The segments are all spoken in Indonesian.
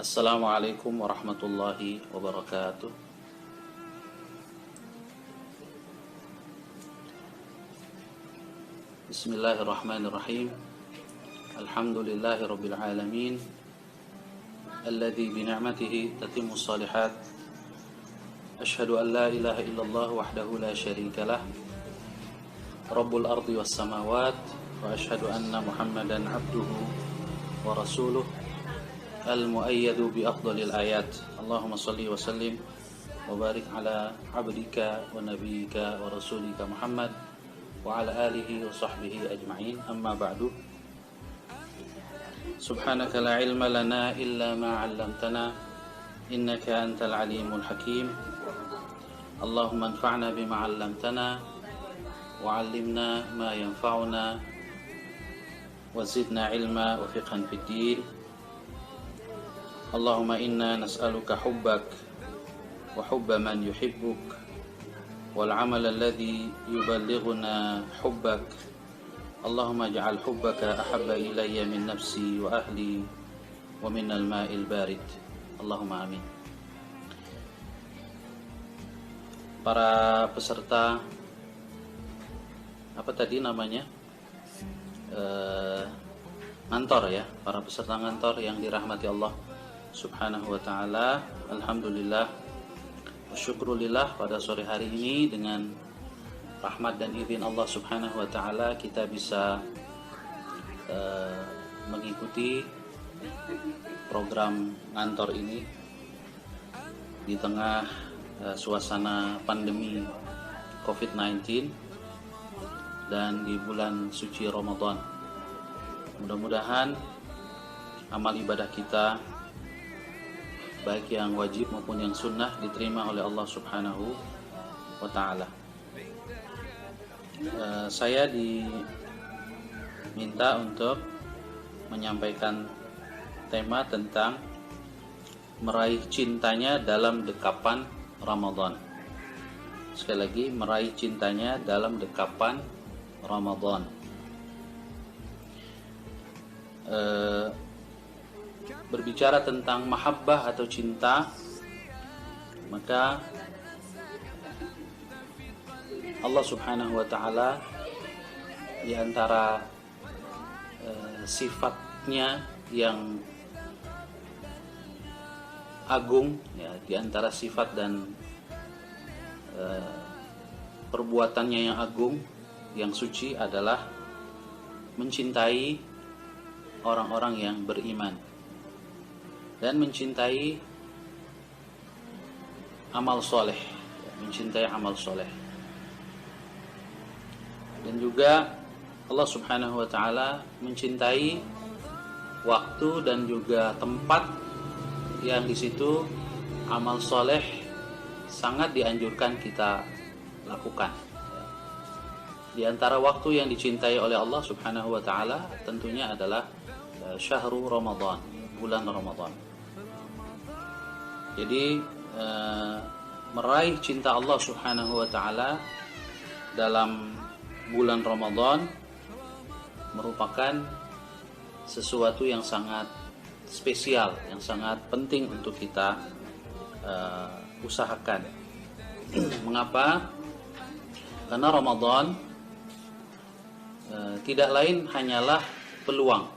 Assalamualaikum warahmatullahi wabarakatuh. Bismillahirrahmanirrahim. Alhamdulillahi rabbil alamin, alladzi bi ni'matihi tatimmu shalihat. Asyhadu an la ilaha illallah wahdahu la syarikalah, rabbul ardi was samawat, wa asyhadu anna Muhammadan abduhu wa rasuluh al-muayyadu bi afdalil ayat. Allahumma salli wa sallim wa barik ala abdika wa nabiyyika wa rasulika Muhammad wa ala alihi wa sahbihi ajma'in. Amma ba'du. Subhanaka la ilma lana illa ma 'allamtana innaka antal alimul hakim. Allahumma anfa'na bima 'allamtana wa 'allimna ma yanfa'una wa zidna ilma wa fiqhan fid din. Allahumma inna nas'aluka hubbak wa hubba man yuhibbuk wal amal alladhi yuballighuna hubbak. Allahumma ij'al hubbaka ahabba ilayya min nafsi wa ahli wa min al-ma'il barid. Allahumma amin. Para peserta apa tadi namanya? Ngantor ya, para peserta ngantor yang dirahmati Allah Subhanahu wa ta'ala. Alhamdulillah wa syukrulillah, pada sore hari ini dengan rahmat dan izin Allah Subhanahu wa ta'ala kita bisa mengikuti program ngantor ini di tengah suasana pandemi COVID-19 dan di bulan suci Ramadan. Mudah-mudahan amal ibadah kita, baik yang wajib maupun yang sunnah, diterima oleh Allah Subhanahu wa ta'ala. Saya diminta untuk menyampaikan tema tentang meraih cintanya dalam dekapan Ramadan. Sekali lagi, meraih cintanya dalam dekapan Ramadan. Berbicara tentang mahabbah atau cinta, maka Allah Subhanahu wa ta'ala di antara sifatnya yang agung ya, di antara sifat dan perbuatannya yang agung, yang suci adalah mencintai orang-orang yang beriman dan mencintai amal soleh, mencintai amal soleh. Dan juga Allah Subhanahu wa ta'ala mencintai waktu dan juga tempat yang di situ amal soleh sangat dianjurkan kita lakukan. Di antara waktu yang dicintai oleh Allah Subhanahu wa ta'ala tentunya adalah syahrul Ramadan, bulan Ramadan. Jadi meraih cinta Allah Subhanahu wa ta'ala dalam bulan Ramadan merupakan sesuatu yang sangat spesial, yang sangat penting untuk kita usahakan. Mengapa? Karena Ramadan tidak lain hanyalah peluang.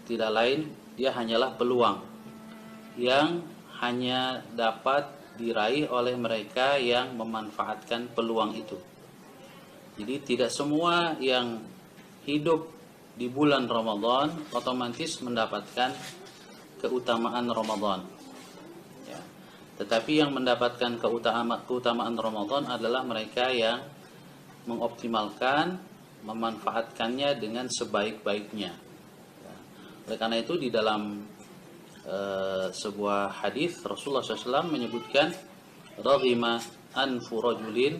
Tidak lain, dia hanyalah peluang yang hanya dapat diraih oleh mereka yang memanfaatkan peluang itu. Jadi tidak semua yang hidup di bulan Ramadan otomatis mendapatkan keutamaan Ramadan ya. Tetapi yang mendapatkan keutamaan Ramadan adalah mereka yang mengoptimalkan, memanfaatkannya dengan sebaik-baiknya ya. Oleh karena itu di dalam sebuah hadis Rasulullah SAW menyebutkan, raghima anfu rajulin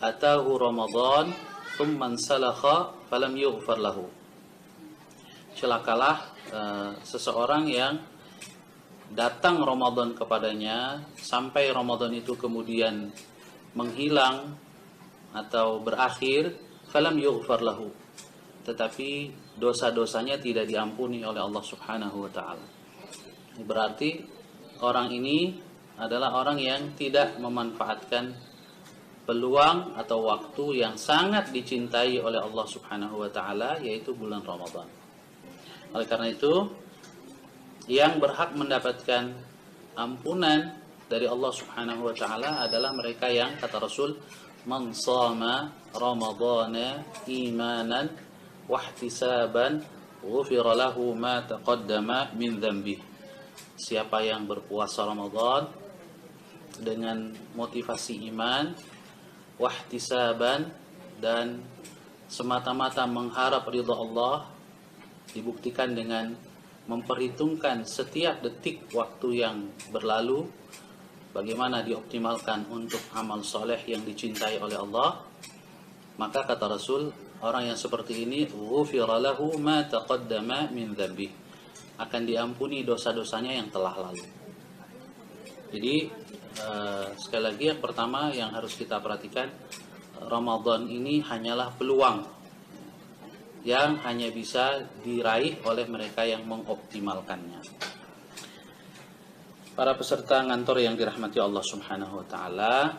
atahu Ramadan thumman salakha falam yughfar lahu. Celakalah seseorang yang datang Ramadan kepadanya sampai Ramadan itu kemudian menghilang atau berakhir, falam yughfar lahu, tetapi dosa-dosanya tidak diampuni oleh Allah Subhanahu wa taala. Berarti orang ini adalah orang yang tidak memanfaatkan peluang atau waktu yang sangat dicintai oleh Allah Subhanahu wa taala, yaitu bulan Ramadan. Oleh karena itu, yang berhak mendapatkan ampunan dari Allah Subhanahu wa taala adalah mereka yang, kata Rasul, man shama ramadhana imanan wahtisaban ghufira lahu ma taqaddama min dzambi. Siapa yang berpuasa Ramadan dengan motivasi iman, wahtisaban, dan semata-mata mengharap ridha Allah, dibuktikan dengan memperhitungkan setiap detik waktu yang berlalu bagaimana dioptimalkan untuk amal soleh yang dicintai oleh Allah, maka kata Rasul, orang yang seperti ini ghufira lahu ma taqaddama min dzambi, akan diampuni dosa-dosanya yang telah lalu. Jadi sekali lagi, yang pertama yang harus kita perhatikan, Ramadan ini hanyalah peluang yang hanya bisa diraih oleh mereka yang mengoptimalkannya. Para peserta ngantor yang dirahmati Allah Subhanahu wa taala,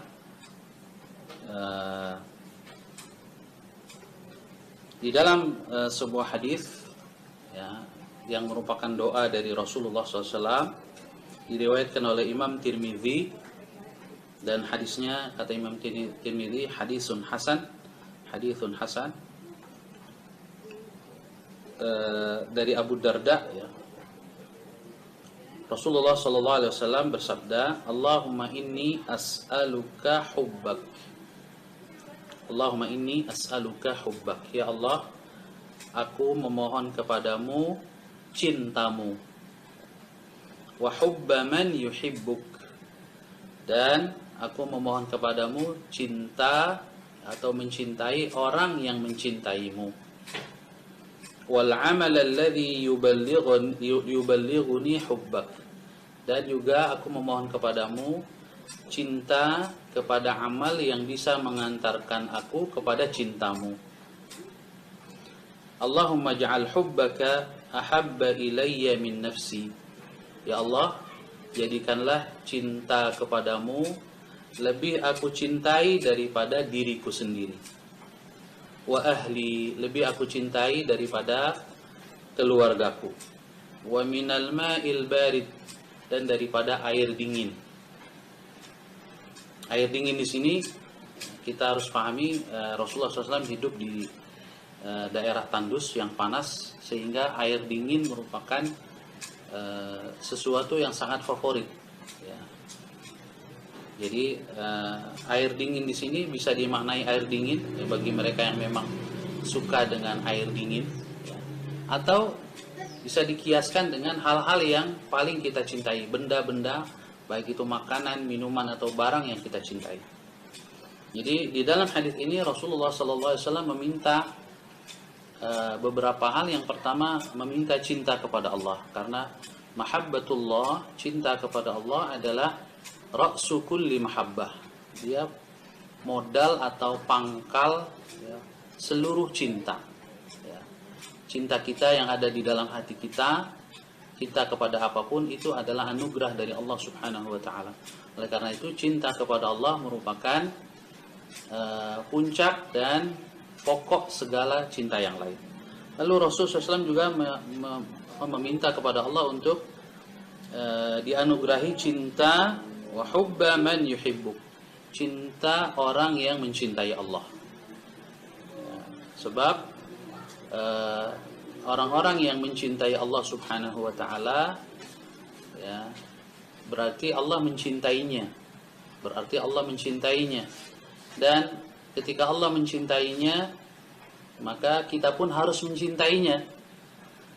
di dalam sebuah hadis ya, yang merupakan doa dari Rasulullah SAW, diriwayatkan oleh Imam Tirmidzi, dan hadisnya, kata Imam Tirmidzi, hadithun hasan dari Abu Darda ya. Rasulullah SAW bersabda, Allahumma inni as'aluka hubbak. Allahumma inni as'aluka hubbak. Ya Allah, aku memohon kepadamu cintamu. Wa hubba man yuhibbuk. Dan aku memohon kepadamu cinta atau mencintai orang yang mencintaimu. Wal amal alladhi yuballighuni hubbak. Dan juga aku memohon kepadamu cinta kepada amal yang bisa mengantarkan aku kepada cintamu. Allahumma ja'al hubbaka ahabba ilayya min nafsi. Ya Allah, jadikanlah cinta kepadamu lebih aku cintai daripada diriku sendiri. Wa ahli, lebih aku cintai daripada keluargaku. Wa minal ma'il barid, dan daripada air dingin. Air dingin di sini kita harus pahami, Rasulullah SAW hidup di daerah tandus yang panas, sehingga air dingin merupakan sesuatu yang sangat favorit. Ya. Jadi air dingin di sini bisa dimaknai air dingin ya, bagi mereka yang memang suka dengan air dingin, ya. Atau bisa dikiaskan dengan hal-hal yang paling kita cintai, benda-benda, baik itu makanan, minuman, atau barang yang kita cintai. Jadi di dalam hadis ini Rasulullah SAW meminta beberapa hal. Yang pertama, meminta cinta kepada Allah, karena mahabbatullah, cinta kepada Allah, adalah ra'su kulli mahabbah. Dia modal atau pangkal ya, seluruh cinta. Ya. Cinta kita yang ada di dalam hati kita, cinta kepada apapun, itu adalah anugerah dari Allah Subhanahu wa taala. Oleh karena itu, cinta kepada Allah merupakan puncak dan pokok segala cinta yang lain. Lalu Rasulullah SAW juga meminta kepada Allah untuk dianugerahi cinta wa hubba man yuhibbuk, cinta orang yang mencintai Allah. Ya, sebab orang-orang yang mencintai Allah Subhanahu wa taala, ya, berarti Allah mencintainya. Berarti Allah mencintainya. Dan ketika Allah mencintainya, maka kita pun harus mencintainya,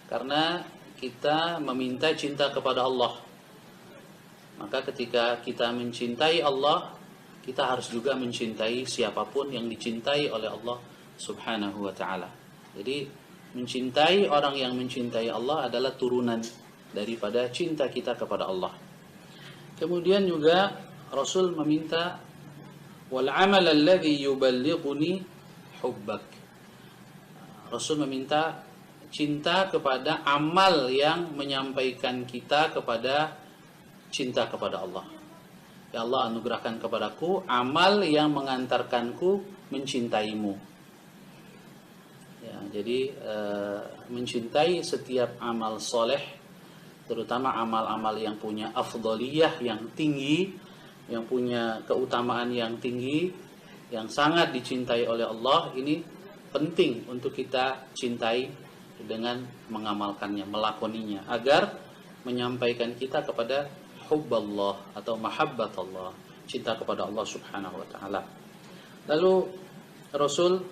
karena kita meminta cinta kepada Allah. Maka ketika kita mencintai Allah, kita harus juga mencintai siapapun yang dicintai oleh Allah Subhanahu wa taala. Jadi mencintai orang yang mencintai Allah adalah turunan daripada cinta kita kepada Allah. Kemudian juga Rasul meminta wal amal alladhi yuballighuni hubbak. Rasul meminta cinta kepada amal yang menyampaikan kita kepada cinta kepada Allah. Ya Allah, anugerahkan kepadaku amal yang mengantarkanku mencintaimu. Ya, jadi mencintai setiap amal soleh, terutama amal-amal yang punya afdholiyah yang tinggi, yang punya keutamaan yang tinggi, yang sangat dicintai oleh Allah, ini penting untuk kita cintai dengan mengamalkannya, melakoninya, agar menyampaikan kita kepada hubballah atau mahabbatullah, cinta kepada Allah Subhanahu wa taala. Lalu Rasul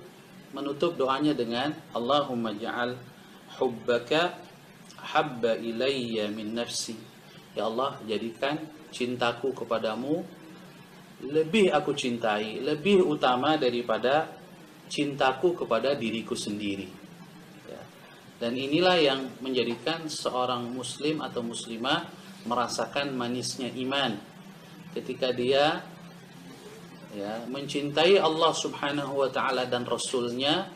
menutup doanya dengan Allahumma ja'al hubbaka habba ilayya min nafsi. Ya Allah, jadikan cintaku kepadamu lebih aku cintai, lebih utama daripada cintaku kepada diriku sendiri. Ya. Dan inilah yang menjadikan seorang muslim atau muslimah merasakan manisnya iman ketika dia mencintai Allah Subhanahu wa taala dan Rasulnya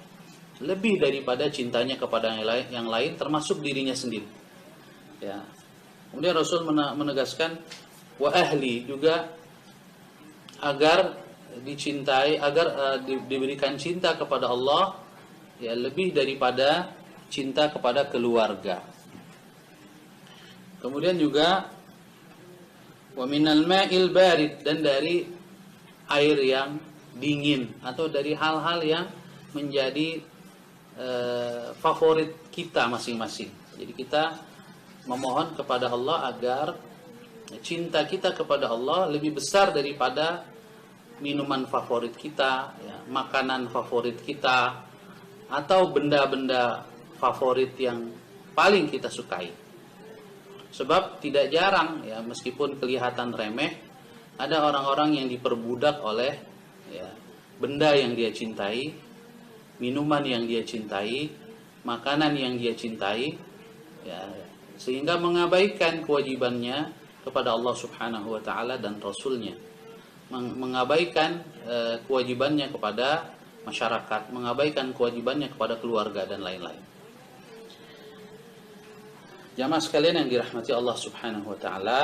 lebih daripada cintanya kepada yang lain termasuk dirinya sendiri. Ya. Kemudian Rasul menegaskan wa ahli juga, agar dicintai, agar diberikan cinta kepada Allah ya lebih daripada cinta kepada keluarga. Kemudian juga wa minal ma'il barid, dan dari air yang dingin atau dari hal-hal yang menjadi favorit kita masing-masing. Jadi kita memohon kepada Allah agar cinta kita kepada Allah lebih besar daripada minuman favorit kita, ya, makanan favorit kita, atau benda-benda favorit yang paling kita sukai. Sebab tidak jarang ya, meskipun kelihatan remeh, ada orang-orang yang diperbudak oleh ya, benda yang dia cintai, minuman yang dia cintai, makanan yang dia cintai, ya, sehingga mengabaikan kewajibannya kepada Allah Subhanahu wa taala dan Rasulnya, mengabaikan kewajibannya kepada masyarakat, mengabaikan kewajibannya kepada keluarga dan lain-lain. Jamaah sekalian yang dirahmati Allah Subhanahu wa taala,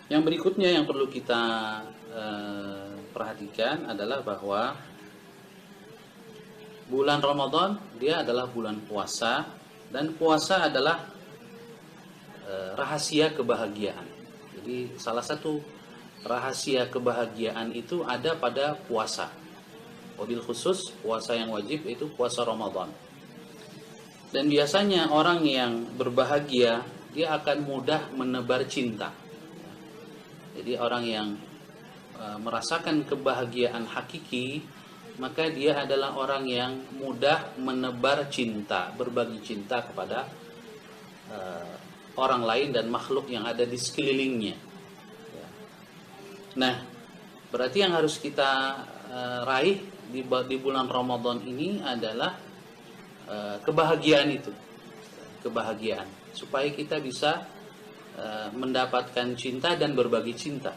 yang berikutnya yang perlu kita perhatikan adalah bahwa bulan Ramadan dia adalah bulan puasa, dan puasa adalah rahasia kebahagiaan. Jadi salah satu rahasia kebahagiaan itu ada pada puasa. Wabil khusus puasa yang wajib itu puasa Ramadan. Dan biasanya orang yang berbahagia dia akan mudah menebar cinta. Jadi orang yang merasakan kebahagiaan hakiki, maka dia adalah orang yang mudah menebar cinta, berbagi cinta kepada orang lain dan makhluk yang ada di sekelilingnya. Nah, berarti yang harus kita raih di bulan Ramadan ini adalah kebahagiaan itu, kebahagiaan, supaya kita bisa mendapatkan cinta dan berbagi cinta.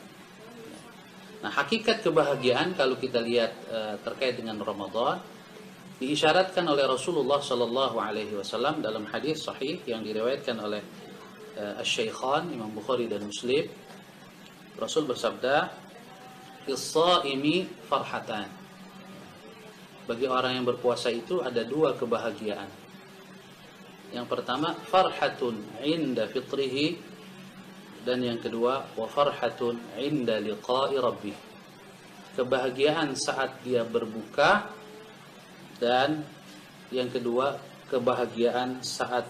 Nah, hakikat kebahagiaan kalau kita lihat terkait dengan Ramadan diisyaratkan oleh Rasulullah Sallallahu Alaihi Wasallam dalam hadis sahih yang diriwayatkan oleh Asy-Syaikhan Imam Bukhari dan Muslim. Rasul bersabda, "Lis-shaimi farhatan." Bagi orang yang berpuasa itu ada dua kebahagiaan. Yang pertama, farhatun inda fitrihi, dan yang kedua, wa farhatun inda liqa'i rabbih. Kebahagiaan saat dia berbuka, dan yang kedua, kebahagiaan saat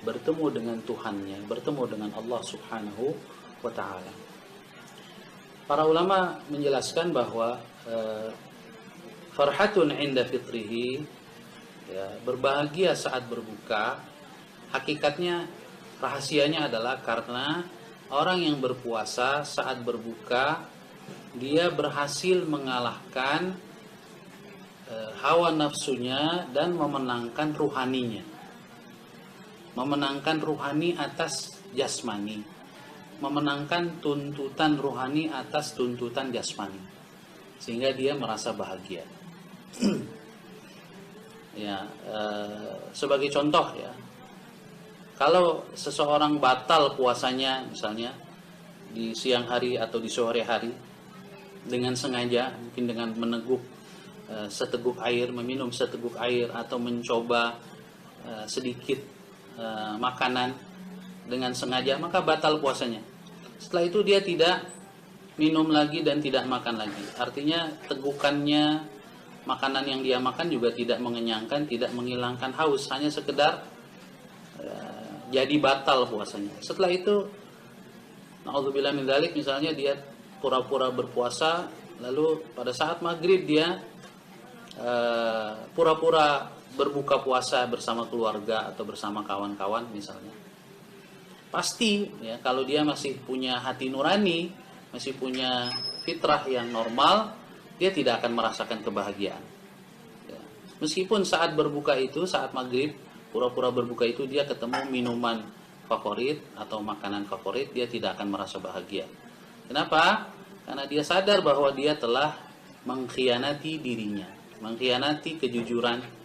bertemu dengan Tuhannya, bertemu dengan Allah Subhanahu wa taala. Para ulama menjelaskan bahwa farhatun inda fitrihi, ya, berbahagia saat berbuka, hakikatnya rahasianya adalah karena orang yang berpuasa saat berbuka dia berhasil mengalahkan hawa nafsunya dan memenangkan ruhaninya, memenangkan ruhani atas jasmani, memenangkan tuntutan ruhani atas tuntutan jasmani, sehingga dia merasa bahagia. Ya, sebagai contoh ya, kalau seseorang batal puasanya misalnya di siang hari atau di sore hari dengan sengaja, mungkin dengan meneguk seteguk air, meminum seteguk air, atau mencoba sedikit makanan dengan sengaja, maka batal puasanya. Setelah itu dia tidak minum lagi dan tidak makan lagi. Artinya tegukannya makanan yang dia makan juga tidak mengenyangkan, tidak menghilangkan haus, hanya sekedar jadi batal puasanya. Setelah itu, na'udzubillah min dzalik, misalnya dia pura-pura berpuasa, lalu pada saat maghrib dia pura-pura berbuka puasa bersama keluarga atau bersama kawan-kawan misalnya. Pasti ya, kalau dia masih punya hati nurani, masih punya fitrah yang normal, dia tidak akan merasakan kebahagiaan ya. Meskipun saat berbuka itu, saat maghrib, pura-pura berbuka itu dia ketemu minuman favorit atau makanan favorit, dia tidak akan merasa bahagia. Kenapa? Karena dia sadar bahwa dia telah mengkhianati dirinya, mengkhianati kejujuran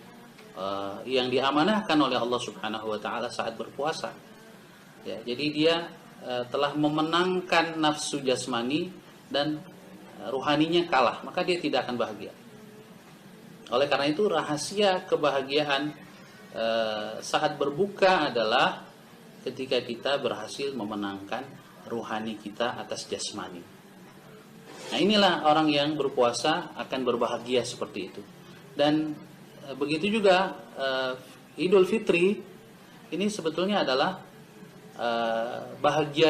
yang diamanahkan oleh Allah Subhanahu wa taala saat berpuasa. Ya, jadi dia telah memenangkan nafsu jasmani dan ruhaninya kalah, maka dia tidak akan bahagia. Oleh karena itu, rahasia kebahagiaan saat berbuka adalah ketika kita berhasil memenangkan ruhani kita atas jasmani. Nah, inilah orang yang berpuasa akan berbahagia seperti itu. Dan begitu juga Idul Fitri ini sebetulnya adalah bahagia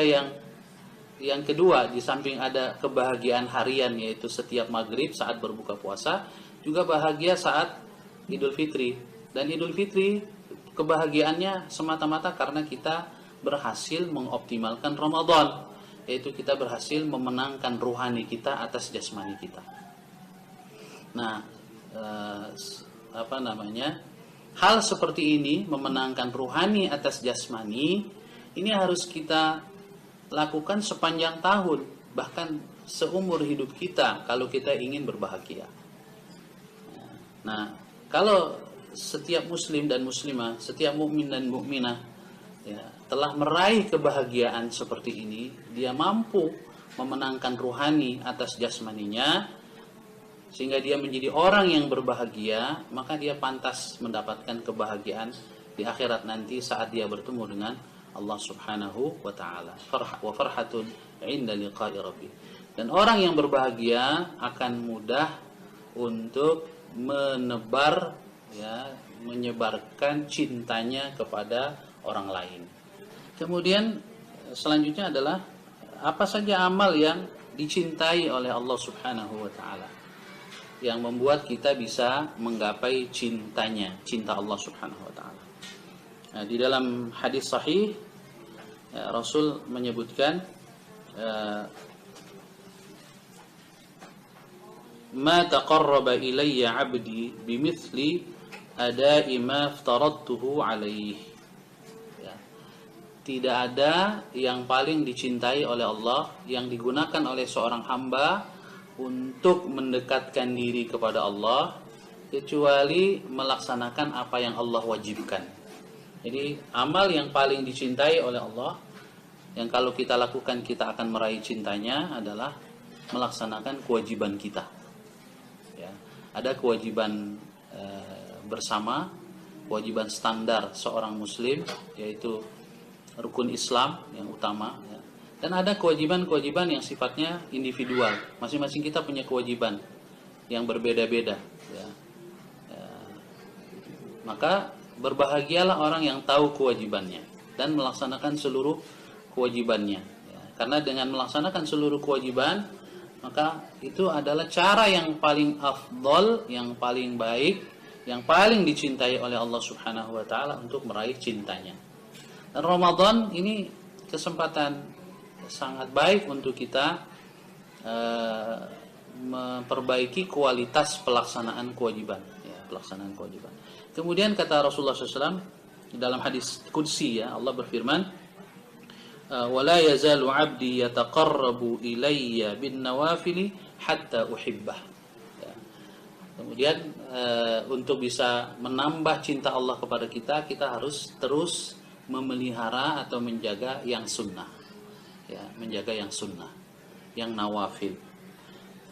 yang kedua, di samping ada kebahagiaan harian yaitu setiap maghrib saat berbuka puasa, juga bahagia saat Idul Fitri. Dan Idul Fitri kebahagiaannya semata-mata karena kita berhasil mengoptimalkan Ramadan, yaitu kita berhasil memenangkan ruhani kita atas jasmani kita. Nah, hal seperti ini, memenangkan ruhani atas jasmani, ini harus kita lakukan sepanjang tahun, bahkan seumur hidup kita kalau kita ingin berbahagia. Nah, kalau setiap muslim dan muslimah, setiap mukmin dan mukminah ya, telah meraih kebahagiaan seperti ini, dia mampu memenangkan ruhani atas jasmaninya, sehingga dia menjadi orang yang berbahagia, maka dia pantas mendapatkan kebahagiaan di akhirat nanti saat dia bertemu dengan Allah Subhanahu wa taala. Wa farhatun 'inda liqa'i rabbi. Dan orang yang berbahagia akan mudah untuk menyebarkan cintanya kepada orang lain. Kemudian selanjutnya adalah apa saja amal yang dicintai oleh Allah Subhanahu wa taala, yang membuat kita bisa menggapai cintanya, cinta Allah Subhanahu wa taala. Nah, di dalam hadis sahih Rasul menyebutkan ma taqarraba ilayya 'abdi bimithli ada'i ma aftaradtuhu 'alaihi. Ya. Tidak ada yang paling dicintai oleh Allah yang digunakan oleh seorang hamba untuk mendekatkan diri kepada Allah kecuali melaksanakan apa yang Allah wajibkan. Jadi amal yang paling dicintai oleh Allah, yang kalau kita lakukan kita akan meraih cintanya, adalah melaksanakan kewajiban kita. Ya, ada kewajiban bersama, kewajiban standar seorang muslim, yaitu rukun Islam yang utama. Ya. Dan ada kewajiban-kewajiban yang sifatnya individual. Masing-masing kita punya kewajiban yang berbeda-beda. Ya. Maka berbahagialah orang yang tahu kewajibannya dan melaksanakan seluruh kewajibannya. Ya. Karena dengan melaksanakan seluruh kewajiban, maka itu adalah cara yang paling afdol, yang paling baik, yang paling dicintai oleh Allah Subhanahu wa taala untuk meraih cintanya. Dan Ramadan ini kesempatan sangat baik untuk kita memperbaiki kualitas pelaksanaan kewajiban, ya, pelaksanaan kewajiban. Kemudian kata Rasulullah SAW dalam hadis qudsi, ya, Allah berfirman, "Wala yazalu 'abdi yataqarrabu ilayya bin nawafili hatta uhibbah." Ya. Kemudian untuk bisa menambah cinta Allah kepada kita, kita harus terus memelihara atau menjaga yang sunnah, ya, menjaga yang sunnah, yang nawafil.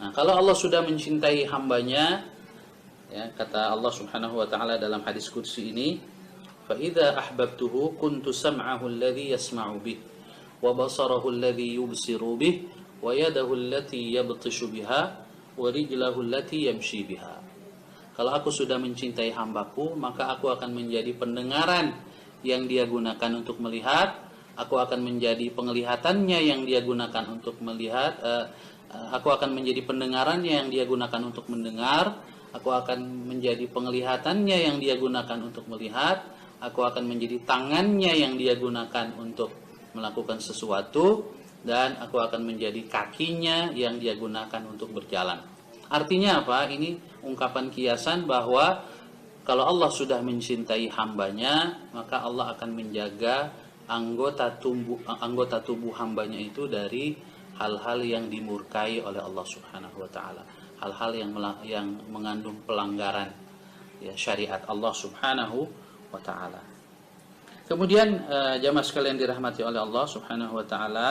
Nah, kalau Allah sudah mencintai hambanya, ya, kata Allah Subhanahu wa taala dalam hadis qudsi ini, fa idza ahbabtuhu kuntu sam'ahu alladhi yasma'u bih wa basarahu alladhi yubsiru bih wa yadahu allati yabtishu biha wa rijlahu allati yamshi biha. Kalau aku sudah mencintai hambaku, maka aku akan menjadi pendengaran yang dia gunakan untuk melihat, aku akan menjadi penglihatannya yang dia gunakan untuk melihat, aku akan menjadi pendengarannya yang dia gunakan untuk mendengar, aku akan menjadi penglihatannya yang dia gunakan untuk melihat, aku akan menjadi tangannya yang dia gunakan untuk melakukan sesuatu, dan aku akan menjadi kakinya yang dia gunakan untuk berjalan. Artinya apa? Ini ungkapan kiasan bahwa kalau Allah sudah mencintai hambanya, maka Allah akan menjaga anggota tubuh hambanya itu dari hal-hal yang dimurkai oleh Allah Subhanahu wa taala, hal-hal yang mengandung pelanggaran, ya, syariat Allah Subhanahu wa taala. Kemudian jamaah sekalian dirahmati oleh Allah Subhanahu wa taala,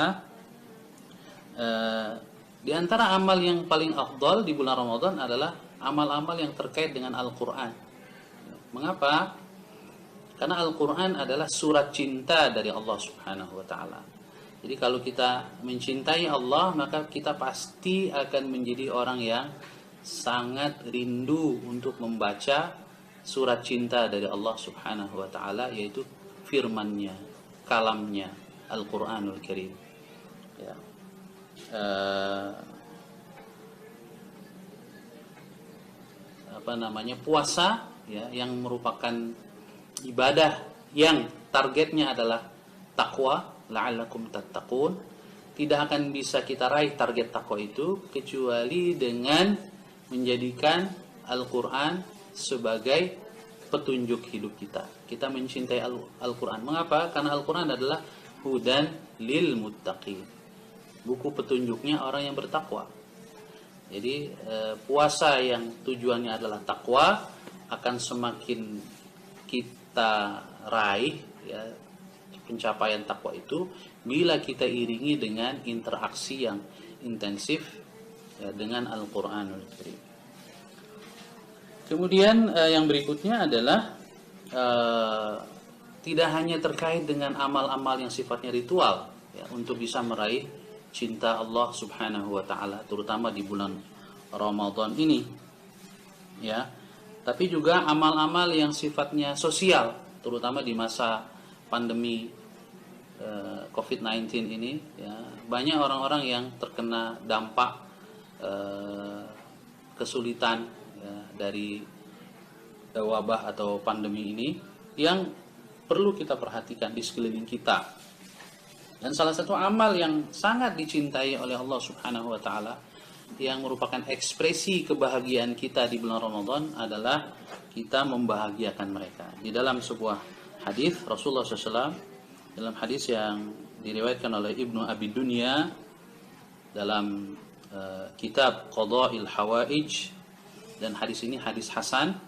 di antara amal yang paling afdal di bulan Ramadan adalah amal-amal yang terkait dengan Al-Qur'an. Mengapa? Karena Al-Qur'an adalah surat cinta dari Allah Subhanahu wa taala. Jadi kalau kita mencintai Allah, maka kita pasti akan menjadi orang yang sangat rindu untuk membaca surat cinta dari Allah Subhanahu wa taala, yaitu firman-Nya, kalamnya, Al-Qur'anul Karim. Ya. Puasa, ya, yang merupakan ibadah yang targetnya adalah takwa, la'allakum tattaqun, tidak akan bisa kita raih target takwa itu kecuali dengan menjadikan Al-Qur'an sebagai petunjuk hidup kita. Kita mencintai Al-Qur'an. Mengapa? Karena Al-Qur'an adalah hudan lil muttaqin, buku petunjuknya orang yang bertakwa. Jadi puasa yang tujuannya adalah takwa akan semakin kita raih, ya, pencapaian takwa itu bila kita iringi dengan interaksi yang intensif, ya, dengan Al-Qur'anul Karim. Kemudian yang berikutnya adalah tidak hanya terkait dengan amal-amal yang sifatnya ritual, ya, untuk bisa meraih cinta Allah Subhanahu wa taala, terutama di bulan Ramadan ini, ya, tapi juga amal-amal yang sifatnya sosial, terutama di masa pandemi COVID-19 ini, ya, banyak orang-orang yang terkena dampak kesulitan, ya, dari wabah atau pandemi ini yang perlu kita perhatikan di sekeliling kita. Dan salah satu amal yang sangat dicintai oleh Allah Subhanahu wa taala yang merupakan ekspresi kebahagiaan kita di bulan Ramadan adalah kita membahagiakan mereka. Di dalam sebuah hadis Rasulullah SAW, dalam hadis yang diriwayatkan oleh Ibnu Abi Dunya dalam kitab Qada'il Hawaij, dan hadis ini hadis hasan,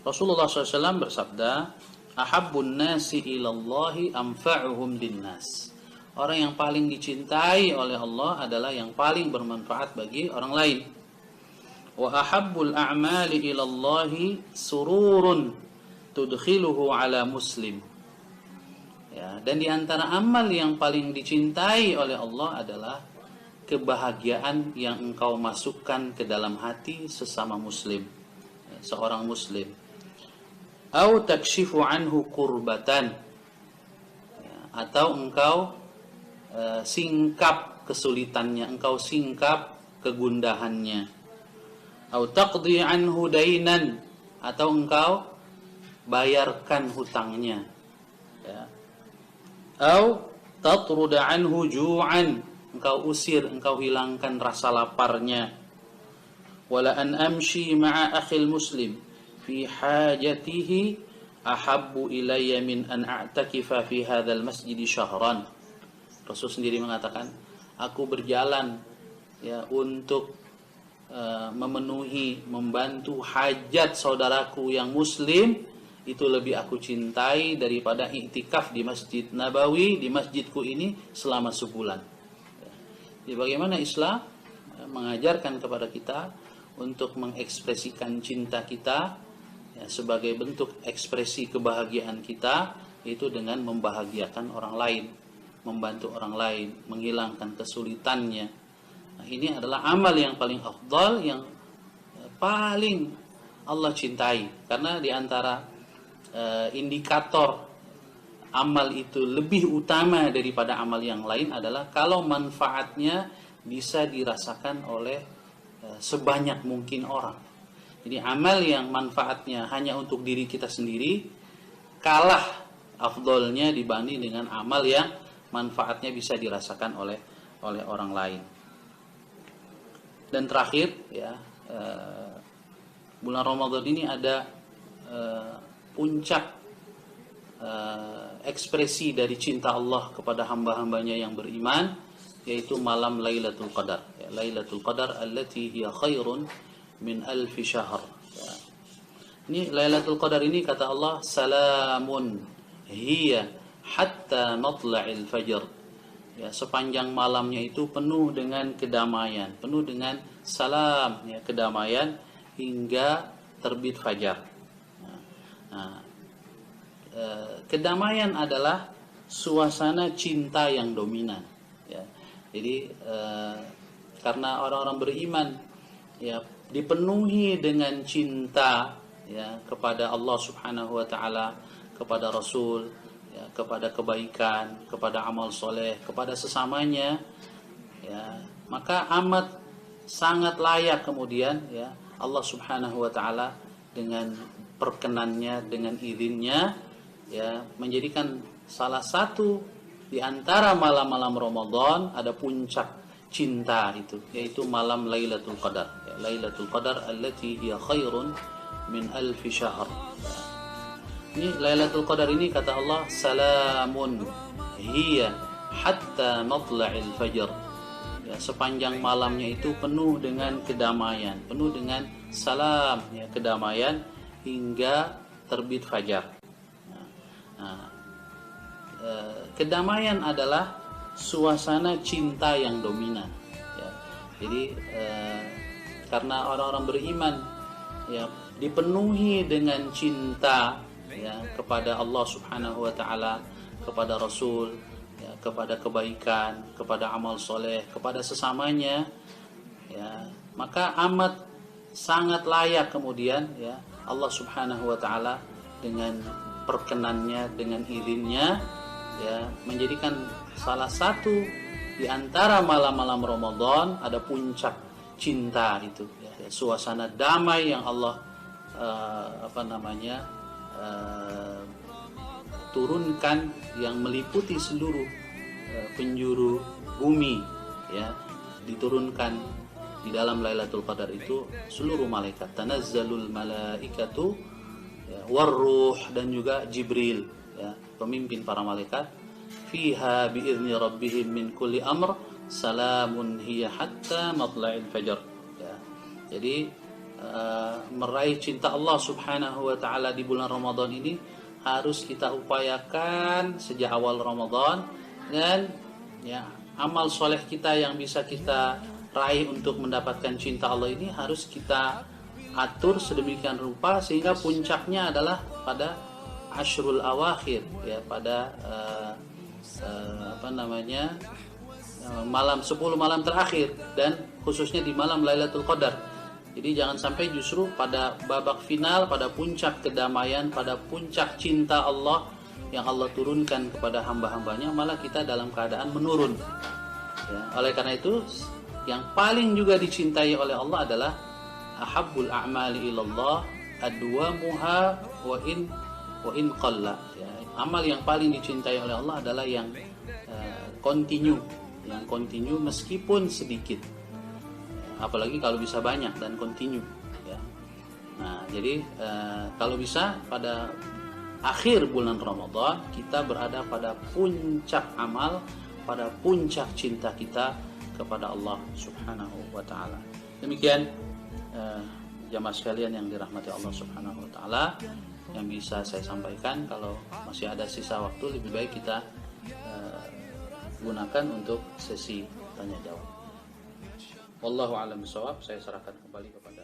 Rasulullah SAW bersabda, ahabbun nasi ilallahi anfa'uhum linnas. Orang yang paling dicintai oleh Allah adalah yang paling bermanfaat bagi orang lain. Wa ahabbul a'mali ilallahi sururun tudkhiluhu ala muslim. Ya, dan di antara amal yang paling dicintai oleh Allah adalah kebahagiaan yang engkau masukkan ke dalam hati sesama muslim, ya, seorang muslim. Au takshifu anhu kurbatan, ya, atau engkau singkap kesulitannya, engkau singkap kegundahannya. Au taqdi anhu dainan, atau engkau bayarkan hutangnya, ya. Au tatrud anhu ju'an, engkau usir, engkau hilangkan rasa laparnya. Wala an amshi ma'a akhil muslim fi hajatihi ahabbu ilayya min an a'takifa fi hadzal masjid syahran. Rasul sendiri mengatakan, aku berjalan, ya, untuk memenuhi, membantu hajat saudaraku yang muslim, itu lebih aku cintai daripada iktikaf di Masjid Nabawi, di masjidku ini selama sebulan. Jadi bagaimana Islam mengajarkan kepada kita untuk mengekspresikan cinta kita, ya, sebagai bentuk ekspresi kebahagiaan kita, itu dengan membahagiakan orang lain, membantu orang lain, menghilangkan kesulitannya. Nah, ini adalah amal yang paling afdal, yang paling Allah cintai. Karena di antara indikator amal itu lebih utama daripada amal yang lain adalah kalau manfaatnya bisa dirasakan oleh sebanyak mungkin orang. Jadi amal yang manfaatnya hanya untuk diri kita sendiri kalah afdolnya dibanding dengan amal yang manfaatnya bisa dirasakan oleh orang lain. Dan terakhir, ya, bulan Ramadan ini ada puncak ekspresi dari cinta Allah kepada hamba-hambanya yang beriman, yaitu malam Lailatul Qadar. Ya, Lailatul Qadar allati hiya khairun min alfi syahr. Ya. Ini Lailatul Qadar ini kata Allah, salamun hiya hatta matla'il fajr. Ya, sepanjang malamnya itu penuh dengan kedamaian, penuh dengan salam, ya, kedamaian hingga terbit fajar. Nah, kedamaian adalah suasana cinta yang dominan. Ya. Jadi karena orang-orang beriman, ya, dipenuhi dengan cinta, ya, kepada Allah Subhanahu Wa Taala, kepada Rasul, ya, kepada kebaikan, kepada amal soleh, kepada sesamanya, ya, maka amat sangat layak kemudian, ya, Allah Subhanahu Wa Taala dengan perkenannya, dengan izinnya, ya, menjadikan salah satu di antara malam-malam Ramadan ada puncak cinta itu, yaitu malam Lailatul Qadar. Ya, Lailatul Qadar allati hiya khairun min alfi syahr. Ini Lailatul Qadar ini kata Allah, salamun hiya hatta matla'il fajr. Ya, sepanjang malamnya itu penuh dengan kedamaian, penuh dengan salam, ya, kedamaian hingga terbit fajar. Nah, kedamaian adalah suasana cinta yang dominan. Ya. Jadi karena orang-orang beriman, ya, dipenuhi dengan cinta, ya, kepada Allah Subhanahu Wa Taala, kepada Rasul, ya, kepada kebaikan, kepada amal soleh, kepada sesamanya, ya, maka amat sangat layak kemudian, ya, Allah Subhanahu Wa Taala dengan perkenannya, dengan izinnya, ya, menjadikan salah satu di antara malam-malam Ramadan ada puncak cinta itu, ya, suasana damai yang Allah turunkan, yang meliputi seluruh penjuru bumi, ya, diturunkan di dalam Lailatul Qadar itu seluruh malaikat, tanazzalul malaikatu, ya, warruh, dan juga Jibril, ya, pemimpin para malaikat, fiha biizni rabbihim min kulli amr salamun hiya hatta matla'il fajr. Ya. Jadi meraih cinta Allah Subhanahu Wa Taala di bulan Ramadan ini harus kita upayakan sejak awal Ramadan, dan, ya, amal soleh kita yang bisa kita raih untuk mendapatkan cinta Allah ini harus kita atur sedemikian rupa sehingga puncaknya adalah pada Ashrul Awakhir, ya, pada malam 10 malam terakhir, dan khususnya di malam Lailatul Qadar. Jadi jangan sampai justru pada babak final, pada puncak kedamaian, pada puncak cinta Allah yang Allah turunkan kepada hamba-hambanya, malah kita dalam keadaan menurun. Ya, oleh karena itu, yang paling juga dicintai oleh Allah adalah ahabbul a'mali ilallah adwamuha wa in qalla. Ya, amal yang paling dicintai oleh Allah adalah yang continue, meskipun sedikit. Apalagi kalau bisa banyak dan continue, ya. Nah, jadi kalau bisa pada akhir bulan Ramadan kita berada pada puncak amal, pada puncak cinta kita kepada Allah Subhanahu Wa Taala. Demikian jamaah sekalian yang dirahmati Allah Subhanahu wa taala yang bisa saya sampaikan. Kalau masih ada sisa waktu, lebih baik kita gunakan untuk sesi tanya jawab. Wallahu a'lam bishawab. Saya serahkan kembali kepada